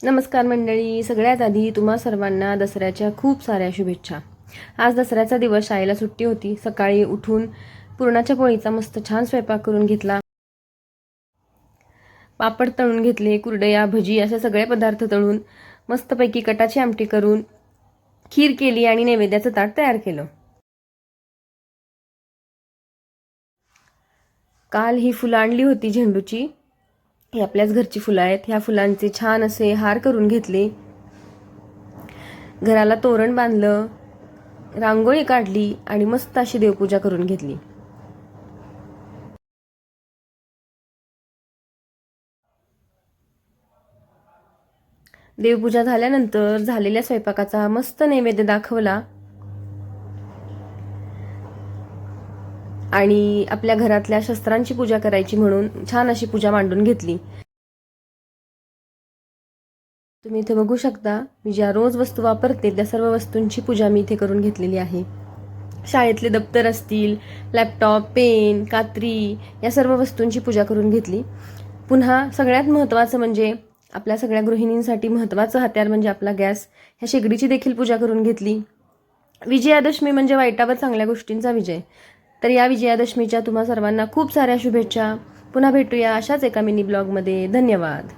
नमस्कार मंडळी. सगळ्यात आधी तुम्हा सर्वांना दसऱ्याच्या खूप साऱ्या शुभेच्छा. आज दसऱ्याचा दिवस, शाळेला सुट्टी होती. सकाळी उठून पुरणाच्या पोळीचा मस्त छान स्वयंपाक करून घेतला. पापड तळून घेतले, कुरडया, भजी असे सगळे पदार्थ तळून मस्तपैकी कटाची आमटी करून खीर केली आणि नैवेद्याचं ताट तयार केलं. काल ही फुलं आणली होती झेंडूची. ही आपल्याच घरची फुलं आहेत. ह्या फुलांचे छान असे हार करून घेतले, घराला तोरण बांधलं, रांगोळी काढली आणि मस्त अशी देवपूजा करून घेतली. देवपूजा झाल्यानंतर झालेल्या स्वयंपाकाचा मस्त नैवेद्य दाखवला आणि आपल्या घरातल्या शस्त्रांची पूजा करायची म्हणून छान अशी पूजा मांडून घेतली. तुम्ही इथे बघू शकता, मी ज्या रोज वस्तू वापरते त्या सर्व वस्तूंची पूजा मी इथे करून घेतलेली आहे. शाळेतले दप्तर असतील, लॅपटॉप, पेन, कात्री या सर्व वस्तूंची पूजा करून घेतली. पुन्हा सगळ्यात महत्त्वाचं म्हणजे आपल्या सगळ्या गृहिणींसाठी महत्त्वाचं हत्यार म्हणजे आपला गॅस, ह्या शेगडीची देखील पूजा करून घेतली. विजयादशमी म्हणजे वाईटावर चांगल्या गोष्टींचा विजय. तर या विजयादशमीच्या तुम्हा सर्वांना खूप साऱ्या शुभेच्छा. पुन्हा भेटूया अशाच एका मिनी ब्लॉगमध्ये. धन्यवाद.